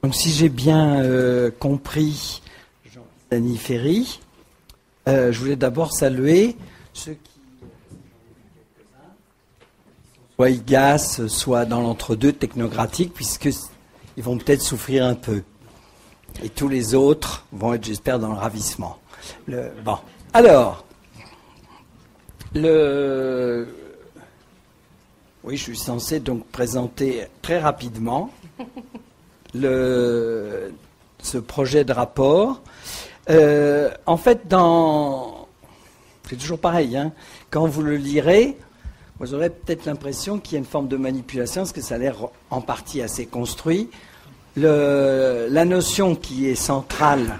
Donc si j'ai bien compris Jean-Denis Ferry, je voulais d'abord saluer ceux qui, soit IGAS, soit dans l'entre-deux technocratique, puisqu'ils vont peut-être souffrir un peu. Et tous les autres vont être, j'espère, dans le ravissement. Bon. Alors, oui, je suis censé donc présenter très rapidement ce projet de rapport. En fait, c'est toujours pareil, hein, quand vous le lirez, vous aurez peut-être l'impression qu'il y a une forme de manipulation, parce que ça a l'air en partie assez construit. La notion qui est centrale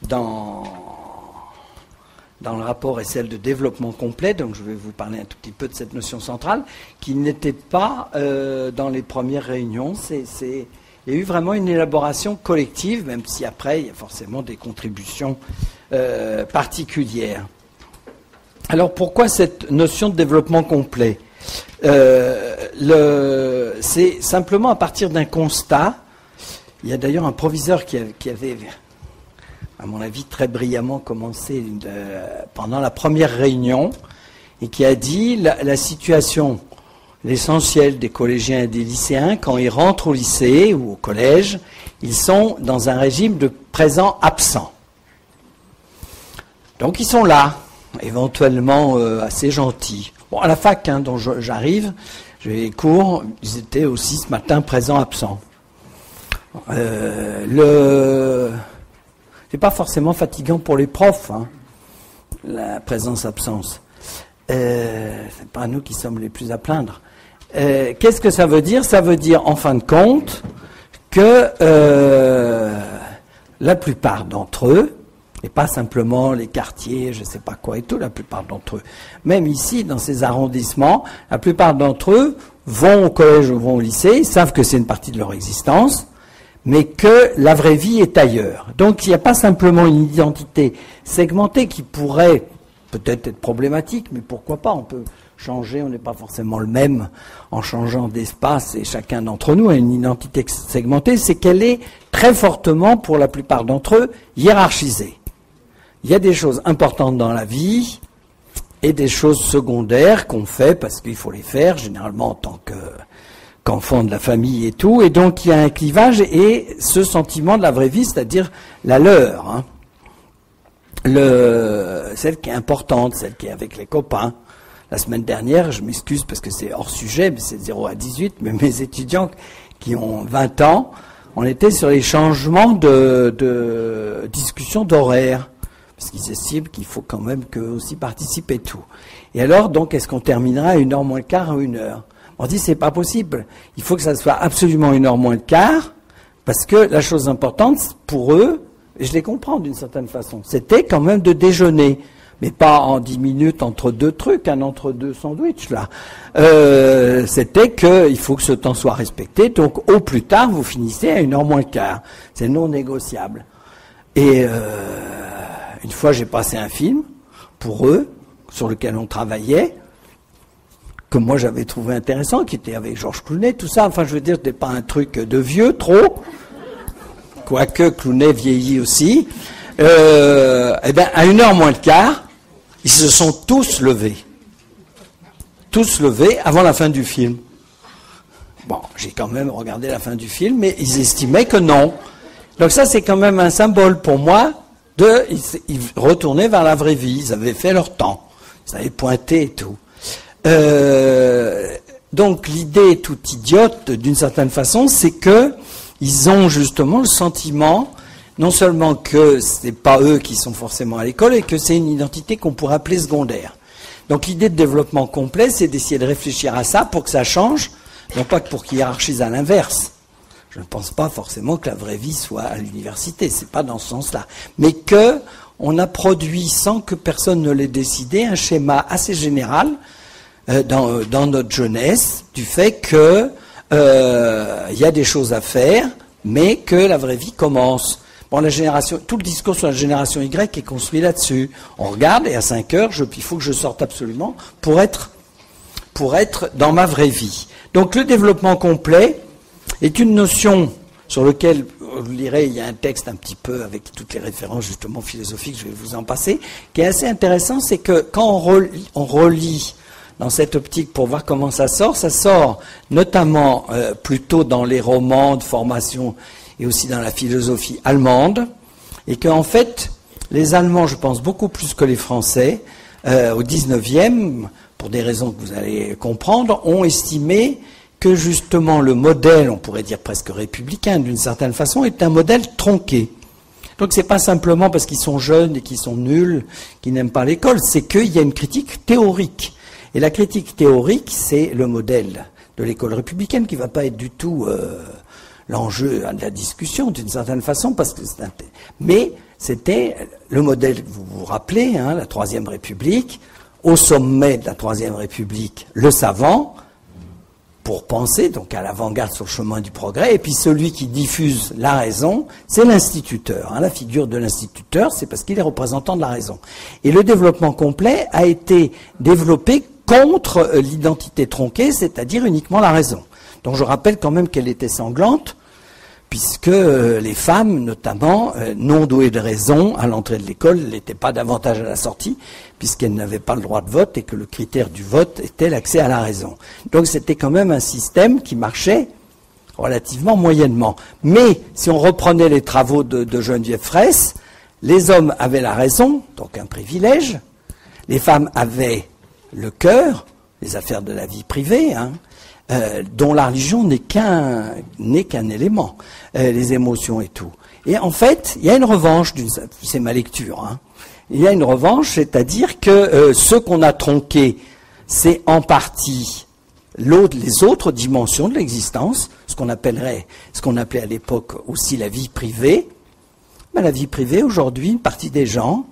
dans le rapport est celle de développement complet, donc je vais vous parler un tout petit peu de cette notion centrale, qui n'était pas dans les premières réunions. Il y a eu vraiment une élaboration collective, même si après, il y a forcément des contributions particulières. Alors, pourquoi cette notion de développement complet? C'est simplement à partir d'un constat. Il y a d'ailleurs un proviseur qui avait, à mon avis, très brillamment commencé pendant la première réunion, et qui a dit la situation, l'essentiel des collégiens et des lycéens, quand ils rentrent au lycée ou au collège, ils sont dans un régime de présent absent. Donc ils sont là, éventuellement assez gentils. Bon, à la fac, hein, dont j'arrive, j'ai les cours, ils étaient aussi ce matin présent absent. C'est pas forcément fatigant pour les profs, hein, la présence-absence. C'est pas nous qui sommes les plus à plaindre. Qu'est-ce que ça veut dire? Ça veut dire, en fin de compte, que la plupart d'entre eux, et pas simplement les quartiers, je ne sais pas quoi et tout, la plupart d'entre eux, même ici, dans ces arrondissements, la plupart d'entre eux vont au collège ou vont au lycée, ils savent que c'est une partie de leur existence, mais que la vraie vie est ailleurs. Donc il n'y a pas simplement une identité segmentée qui pourrait peut-être être problématique, mais pourquoi pas, on peut changer, on n'est pas forcément le même en changeant d'espace, et chacun d'entre nous a une identité segmentée, c'est qu'elle est très fortement, pour la plupart d'entre eux, hiérarchisée. Il y a des choses importantes dans la vie et des choses secondaires qu'on fait parce qu'il faut les faire, généralement en tant qu'enfant de la famille et tout, et donc il y a un clivage et ce sentiment de la vraie vie, c'est-à-dire la leur, hein. Celle qui est importante, celle qui est avec les copains. La semaine dernière, je m'excuse parce que c'est hors sujet, mais c'est 0 à 18, mais mes étudiants qui ont 20 ans, on était sur les changements de discussion d'horaire, parce qu'ils estiment qu'il faut quand même qu'eux aussi participent et tout. Et alors, donc, est-ce qu'on terminera à 1h moins le quart ou 1h? On dit, c'est pas possible. Il faut que ça soit absolument 1h moins le quart, parce que la chose importante, pour eux, et je les comprends d'une certaine façon, c'était quand même de déjeuner. Mais pas en 10 minutes entre deux trucs, entre deux sandwichs, là. C'était qu'il faut que ce temps soit respecté, donc au plus tard, vous finissez à 1h moins le quart. C'est non négociable. Et une fois, j'ai passé un film, pour eux, sur lequel on travaillait, que moi j'avais trouvé intéressant, qui était avec Georges Clooney, tout ça. Enfin, je veux dire, c'était pas un truc de vieux, trop. Quoique Clooney vieillit aussi. Eh bien, à 1h moins le quart, ils se sont tous levés. Tous levés avant la fin du film. Bon, j'ai quand même regardé la fin du film, mais ils estimaient que non. Donc ça, c'est quand même un symbole pour moi ils retournaient vers la vraie vie. Ils avaient fait leur temps. Ils avaient pointé et tout. Donc l'idée toute idiote, d'une certaine façon, c'est que ils ont justement le sentiment, non seulement que ce n'est pas eux qui sont forcément à l'école, et que c'est une identité qu'on pourrait appeler secondaire. Donc l'idée de développement complet, c'est d'essayer de réfléchir à ça pour que ça change, non pas que pour qu'ils hiérarchisent à l'inverse. Je ne pense pas forcément que la vraie vie soit à l'université, c'est pas dans ce sens-là. Mais que on a produit, sans que personne ne l'ait décidé, un schéma assez général dans notre jeunesse, du fait que y a des choses à faire, mais que la vraie vie commence. Bon, tout le discours sur la génération Y est construit là-dessus. On regarde et à 5 heures, il faut que je sorte absolument pour être dans ma vraie vie. Donc le développement complet est une notion sur lequel, vous lirez, il y a un texte un petit peu avec toutes les références justement philosophiques, je vais vous en passer, qui est assez intéressant, c'est que quand on relit dans cette optique pour voir comment ça sort notamment plutôt dans les romans de formation et aussi dans la philosophie allemande, et qu'en fait, les Allemands, je pense, beaucoup plus que les Français, au 19e, pour des raisons que vous allez comprendre, ont estimé que justement le modèle, on pourrait dire presque républicain d'une certaine façon, est un modèle tronqué. Donc c'est pas simplement parce qu'ils sont jeunes et qu'ils sont nuls, qu'ils n'aiment pas l'école, c'est qu'il y a une critique théorique. Et la critique théorique, c'est le modèle de l'école républicaine qui ne va pas être du tout l'enjeu de la discussion d'une certaine façon, parce que mais c'était le modèle, vous vous rappelez, hein, la Troisième République, au sommet de la Troisième République, le savant, pour penser, donc à l'avant-garde sur le chemin du progrès, et puis celui qui diffuse la raison, c'est l'instituteur. Hein, la figure de l'instituteur, c'est parce qu'il est représentant de la raison. Et le développement complet a été développé contre l'identité tronquée, c'est-à-dire uniquement la raison. Donc je rappelle quand même qu'elle était sanglante, puisque les femmes, notamment, non douées de raison, à l'entrée de l'école, n'étaient pas davantage à la sortie, puisqu'elles n'avaient pas le droit de vote et que le critère du vote était l'accès à la raison. Donc c'était quand même un système qui marchait relativement moyennement. Mais si on reprenait les travaux de Geneviève Fraisse, les hommes avaient la raison, donc un privilège, les femmes avaient le cœur, les affaires de la vie privée, hein, dont la religion n'est qu'un élément, les émotions et tout. Et en fait, il y a une revanche, c'est ma lecture, hein, il y a une revanche, c'est-à-dire que ce qu'on a tronqué, c'est en partie les autres dimensions de l'existence, ce qu'on appelait à l'époque aussi la vie privée. Ben, la vie privée, aujourd'hui, une partie des gens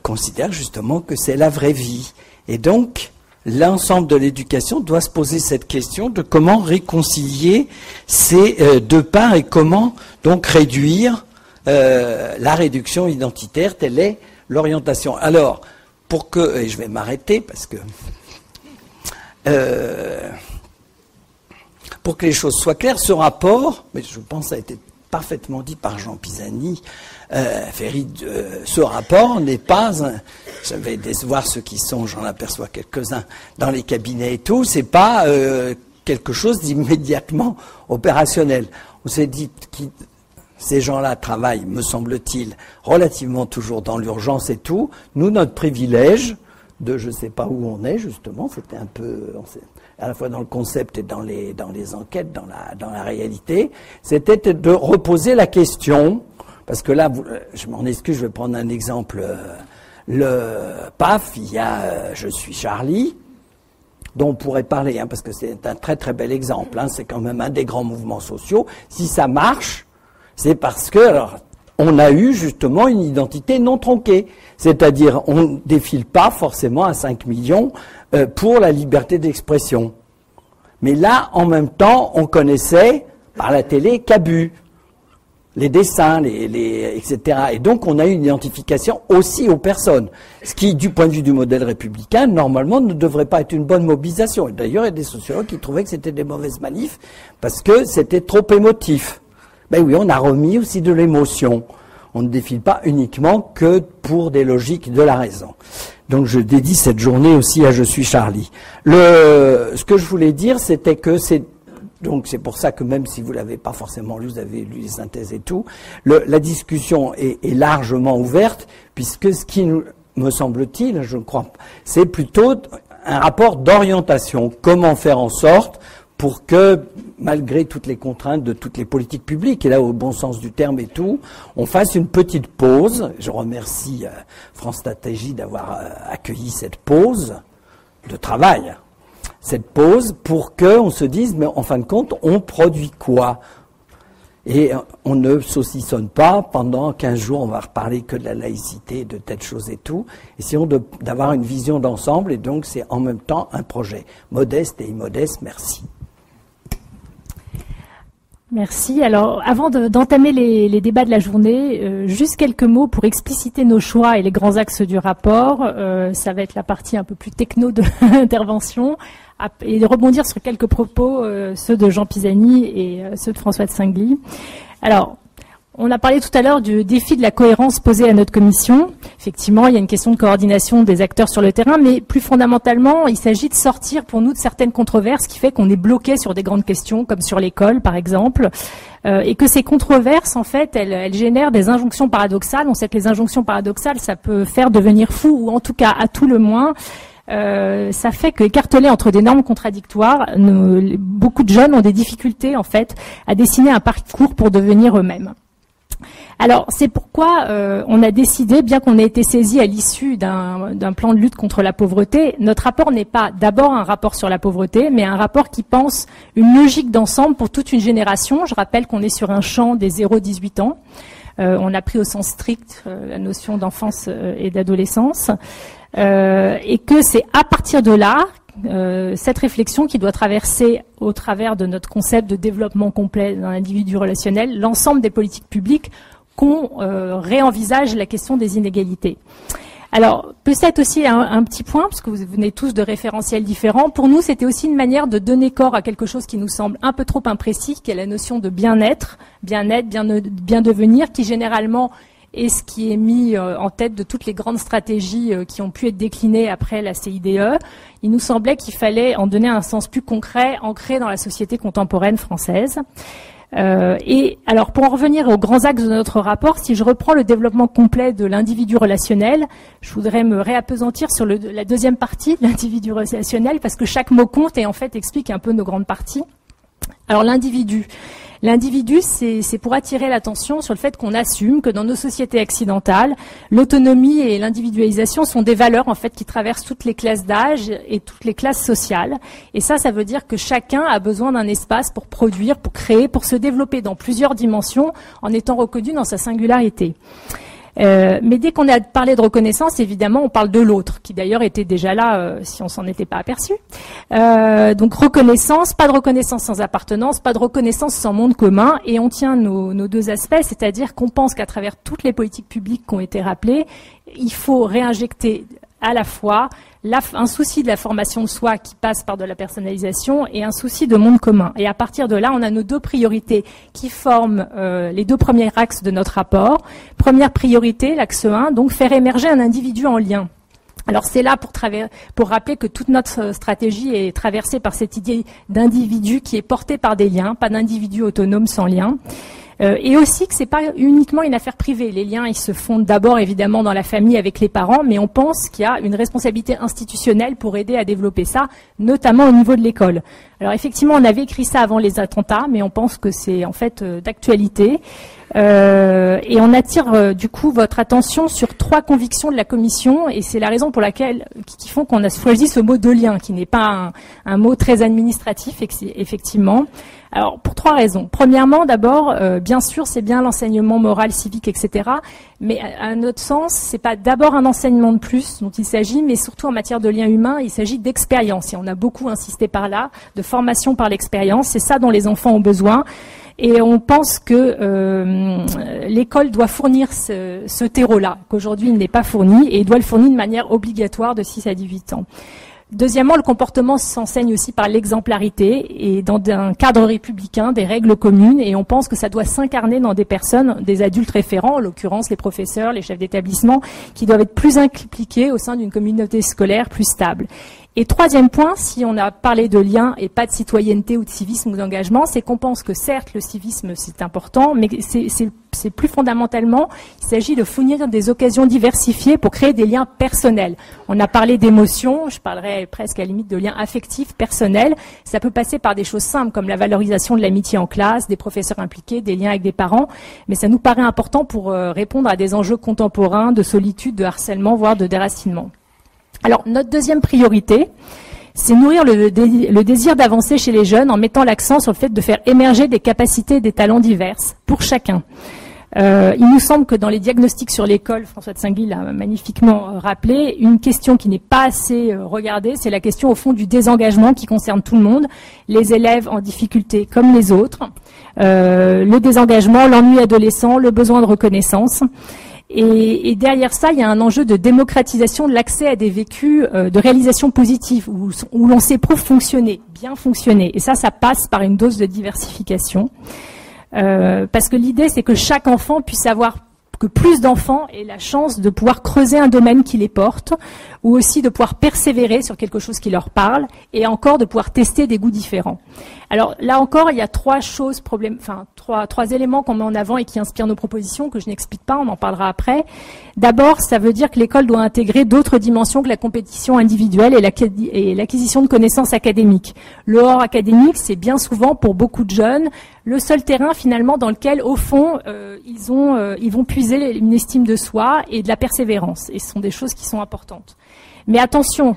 considèrent justement que c'est la vraie vie. Et donc, l'ensemble de l'éducation doit se poser cette question de comment réconcilier ces deux parts et comment donc réduire la réduction identitaire, telle est l'orientation. Alors, et je vais m'arrêter parce que pour que les choses soient claires, ce rapport, mais je pense que ça a été parfaitement dit par Jean Pisani, ce rapport n'est pas, je vais décevoir ceux qui sont, j'en aperçois quelques-uns dans les cabinets et tout, c'est pas quelque chose d'immédiatement opérationnel. On s'est dit que ces gens-là travaillent, me semble-t-il, relativement toujours dans l'urgence et tout. Nous, notre privilège de je ne sais pas où on est, justement, c'était un peu, à la fois dans le concept et dans les enquêtes, dans la réalité, c'était de reposer la question, parce que là, je m'en excuse, je vais prendre un exemple, le PAF, il y a Je suis Charlie, dont on pourrait parler, hein, parce que c'est un très très bel exemple, hein, c'est quand même un des grands mouvements sociaux. Si ça marche, c'est parce que, alors, on a eu justement une identité non tronquée. C'est-à-dire, on ne défile pas forcément à 5 millions pour la liberté d'expression. Mais là, en même temps, on connaissait par la télé Cabu, les dessins, etc. Et donc, on a eu une identification aussi aux personnes. Ce qui, du point de vue du modèle républicain, normalement, ne devrait pas être une bonne mobilisation. Et d'ailleurs, il y a des sociologues qui trouvaient que c'était des mauvaises manifs parce que c'était trop émotif. Ben oui, on a remis aussi de l'émotion. On ne défile pas uniquement que pour des logiques de la raison. Donc je dédie cette journée aussi à Je suis Charlie. Ce que je voulais dire, c'était que c'est pour ça que même si vous l'avez pas forcément lu, vous avez lu les synthèses et tout, la discussion est largement ouverte, puisque ce qui me semble-t-il, je crois, c'est plutôt un rapport d'orientation. Comment faire en sorte pour que, malgré toutes les contraintes de toutes les politiques publiques, et là au bon sens du terme et tout, on fasse une petite pause. Je remercie France Stratégie d'avoir accueilli cette pause de travail. Cette pause pour qu'on se dise, mais en fin de compte, on produit quoi? Et on ne saucissonne pas, pendant 15 jours, on va reparler que de la laïcité, de telles choses et tout. Essayons d'avoir une vision d'ensemble, et donc c'est en même temps un projet modeste et immodeste. Merci. Merci. Alors, avant d'entamer les débats de la journée, juste quelques mots pour expliciter nos choix et les grands axes du rapport. Ça va être la partie un peu plus techno de l'intervention, et de rebondir sur quelques propos, ceux de Jean Pisani et ceux de François de Singly. Alors, on a parlé tout à l'heure du défi de la cohérence posé à notre commission. Effectivement, il y a une question de coordination des acteurs sur le terrain, mais plus fondamentalement, il s'agit de sortir pour nous de certaines controverses qui fait qu'on est bloqué sur des grandes questions, comme sur l'école, par exemple, et que ces controverses, en fait, elles génèrent des injonctions paradoxales. On sait que les injonctions paradoxales, ça peut faire devenir fou, ou en tout cas, à tout le moins, ça fait qu'écartelés entre des normes contradictoires, beaucoup de jeunes ont des difficultés, en fait, à dessiner un parcours pour devenir eux-mêmes. Alors, c'est pourquoi on a décidé, bien qu'on ait été saisi à l'issue d'un plan de lutte contre la pauvreté, notre rapport n'est pas d'abord un rapport sur la pauvreté, mais un rapport qui pense une logique d'ensemble pour toute une génération. Je rappelle qu'on est sur un champ des 0-18 ans. On a pris au sens strict la notion d'enfance et d'adolescence, et que c'est à partir de là cette réflexion qui doit traverser, au travers de notre concept de développement complet d'un individu relationnel, l'ensemble des politiques publiques, qu'on réenvisage la question des inégalités. Alors, peut-être aussi un petit point, parce que vous venez tous de référentiels différents. Pour nous, c'était aussi une manière de donner corps à quelque chose qui nous semble un peu trop imprécis, qui est la notion de bien-être, bien devenir, qui généralement est ce qui est mis en tête de toutes les grandes stratégies qui ont pu être déclinées après la CIDE. Il nous semblait qu'il fallait en donner un sens plus concret, ancré dans la société contemporaine française. Et alors, pour en revenir aux grands axes de notre rapport, si je reprends le développement complet de l'individu relationnel, je voudrais me réappesantir sur la deuxième partie de l'individu relationnel, parce que chaque mot compte et en fait explique un peu nos grandes parties. Alors, l'individu. L'individu, c'est pour attirer l'attention sur le fait qu'on assume que dans nos sociétés occidentales, l'autonomie et l'individualisation sont des valeurs en fait qui traversent toutes les classes d'âge et toutes les classes sociales. Et ça veut dire que chacun a besoin d'un espace pour produire, pour créer, pour se développer dans plusieurs dimensions en étant reconnu dans sa singularité. Mais dès qu'on a parlé de reconnaissance, évidemment, on parle de l'autre, qui d'ailleurs était déjà là si on s'en était pas aperçu. Donc reconnaissance, pas de reconnaissance sans appartenance, pas de reconnaissance sans monde commun, et on tient nos deux aspects, c'est-à-dire qu'on pense qu'à travers toutes les politiques publiques qui ont été rappelées, il faut réinjecter à la fois un souci de la formation de soi qui passe par de la personnalisation et un souci de monde commun. Et à partir de là, on a nos deux priorités qui forment les deux premiers axes de notre rapport. Première priorité, l'axe 1, donc faire émerger un individu en lien. Alors c'est là pour rappeler que toute notre stratégie est traversée par cette idée d'individu qui est porté par des liens, pas d'individu autonome sans lien. Et aussi que c'est pas uniquement une affaire privée. Les liens, ils se fondent d'abord évidemment dans la famille avec les parents, mais on pense qu'il y a une responsabilité institutionnelle pour aider à développer ça, notamment au niveau de l'école. Alors effectivement, on avait écrit ça avant les attentats, mais on pense que c'est en fait d'actualité. Et on attire du coup votre attention sur 3 convictions de la Commission, et c'est la raison pour laquelle qui font qu'on a choisi ce mot de lien, qui n'est pas un mot très administratif, effectivement. Alors, pour 3 raisons. Premièrement, d'abord, bien sûr, c'est bien l'enseignement moral, civique, etc. Mais à notre sens, c'est pas d'abord un enseignement de plus dont il s'agit, mais surtout en matière de lien humain, il s'agit d'expérience. Et on a beaucoup insisté par là, de formation par l'expérience. C'est ça dont les enfants ont besoin. Et on pense que l'école doit fournir ce terreau-là, qu'aujourd'hui il n'est pas fourni, et il doit le fournir de manière obligatoire de 6 à 18 ans. Deuxièmement, le comportement s'enseigne aussi par l'exemplarité et dans un cadre républicain, des règles communes, et on pense que ça doit s'incarner dans des personnes, des adultes référents, en l'occurrence les professeurs, les chefs d'établissement, qui doivent être plus impliqués au sein d'une communauté scolaire plus stable. Et troisième point, si on a parlé de lien et pas de citoyenneté ou de civisme ou d'engagement, c'est qu'on pense que certes le civisme c'est important, mais c'est plus fondamentalement, il s'agit de fournir des occasions diversifiées pour créer des liens personnels. On a parlé d'émotions, je parlerais presque à la limite de liens affectifs, personnels. Ça peut passer par des choses simples comme la valorisation de l'amitié en classe, des professeurs impliqués, des liens avec des parents, mais ça nous paraît important pour répondre à des enjeux contemporains de solitude, de harcèlement, voire de déracinement. Alors, notre deuxième priorité, c'est nourrir le désir d'avancer chez les jeunes en mettant l'accent sur le fait de faire émerger des capacités et des talents divers pour chacun. Il nous semble que dans les diagnostics sur l'école, François de Singly l'a magnifiquement rappelé, une question qui n'est pas assez regardée, c'est la question au fond du désengagement qui concerne tout le monde, les élèves en difficulté comme les autres. le désengagement, l'ennui adolescent, le besoin de reconnaissance. Et derrière ça, il y a un enjeu de démocratisation de l'accès à des vécus de réalisation positive, où l'on s'éprouve fonctionner, bien fonctionner. Et ça passe par une dose de diversification. Parce que l'idée, c'est que chaque enfant puisse avoir, que plus d'enfants aient la chance de pouvoir creuser un domaine qui les porte, ou aussi de pouvoir persévérer sur quelque chose qui leur parle, et encore de pouvoir tester des goûts différents. Alors là encore, il y a trois éléments qu'on met en avant et qui inspirent nos propositions, que je n'explique pas, on en parlera après. D'abord, ça veut dire que l'école doit intégrer d'autres dimensions que la compétition individuelle et l'acquisition de connaissances académiques. Le hors académique, c'est bien souvent, pour beaucoup de jeunes, le seul terrain finalement dans lequel, au fond, ils vont puiser une estime de soi et de la persévérance. Et ce sont des choses qui sont importantes. Mais attention,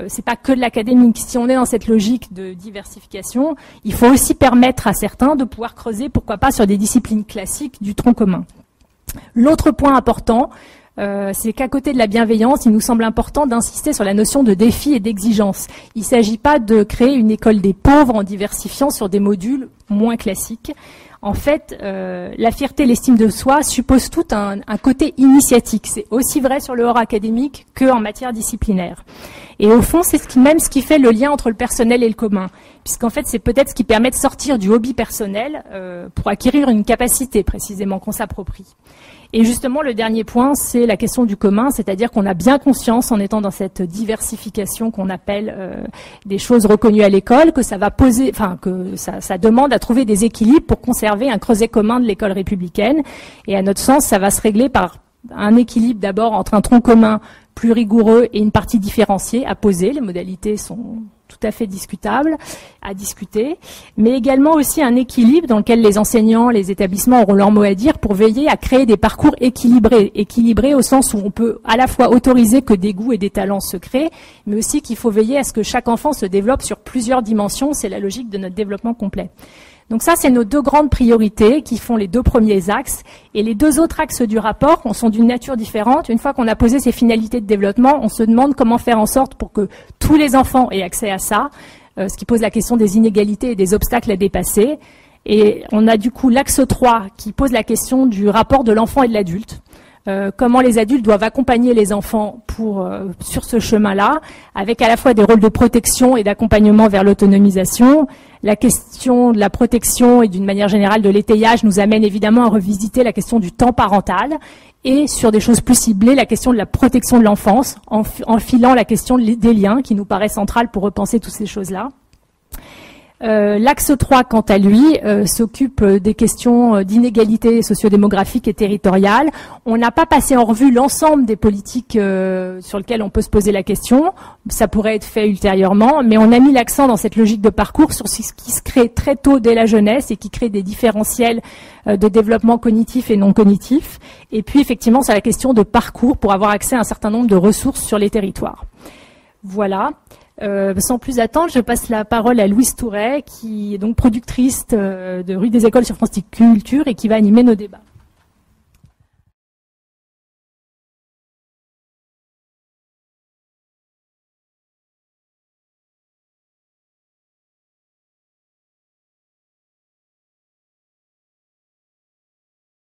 c'est pas que de l'académique. Si on est dans cette logique de diversification, il faut aussi permettre à certains de pouvoir creuser, pourquoi pas, sur des disciplines classiques du tronc commun. L'autre point important, c'est qu'à côté de la bienveillance, il nous semble important d'insister sur la notion de défi et d'exigence. Il ne s'agit pas de créer une école des pauvres en diversifiant sur des modules moins classiques. En fait, la fierté et l'estime de soi supposent tout un côté initiatique. C'est aussi vrai sur le hors académique qu'en matière disciplinaire. Et au fond, c'est ce qui fait le lien entre le personnel et le commun. Puisqu'en fait, c'est peut-être ce qui permet de sortir du hobby personnel pour acquérir une capacité précisément qu'on s'approprie. Et justement, le dernier point, c'est la question du commun, c'est-à-dire qu'on a bien conscience, en étant dans cette diversification qu'on appelle des choses reconnues à l'école, que ça va poser, que ça demande à trouver des équilibres pour conserver un creuset commun de l'école républicaine. Et à notre sens, ça va se régler par un équilibre d'abord entre un tronc commun plus rigoureux et une partie différenciée à poser. Les modalités sont tout à fait discutables, à discuter, mais également aussi un équilibre dans lequel les enseignants, les établissements auront leur mot à dire pour veiller à créer des parcours équilibrés au sens où on peut à la fois autoriser que des goûts et des talents se créent, mais aussi qu'il faut veiller à ce que chaque enfant se développe sur plusieurs dimensions. C'est la logique de notre développement complet. Donc ça, c'est nos deux grandes priorités qui font les deux premiers axes. Et les deux autres axes du rapport sont d'une nature différente. Une fois qu'on a posé ces finalités de développement, on se demande comment faire en sorte pour que tous les enfants aient accès à ça, ce qui pose la question des inégalités et des obstacles à dépasser. Et on a du coup l'axe 3 qui pose la question du rapport de l'enfant et de l'adulte. Comment les adultes doivent accompagner les enfants sur ce chemin-là, avec à la fois des rôles de protection et d'accompagnement vers l'autonomisation. La question de la protection et d'une manière générale de l'étayage nous amène évidemment à revisiter la question du temps parental et sur des choses plus ciblées, la question de la protection de l'enfance, en filant la question des liens qui nous paraît centrale pour repenser toutes ces choses-là. L'axe 3, quant à lui, s'occupe des questions d'inégalité sociodémographique et territoriale. On n'a pas passé en revue l'ensemble des politiques sur lesquelles on peut se poser la question. Ça pourrait être fait ultérieurement, mais on a mis l'accent dans cette logique de parcours sur ce qui se crée très tôt dès la jeunesse et qui crée des différentiels de développement cognitif et non cognitif. Et puis, effectivement, sur la question de parcours pour avoir accès à un certain nombre de ressources sur les territoires. Voilà. Sans plus attendre, je passe la parole à Louise Touret, qui est donc productrice de Rue des Écoles sur France Culture et qui va animer nos débats.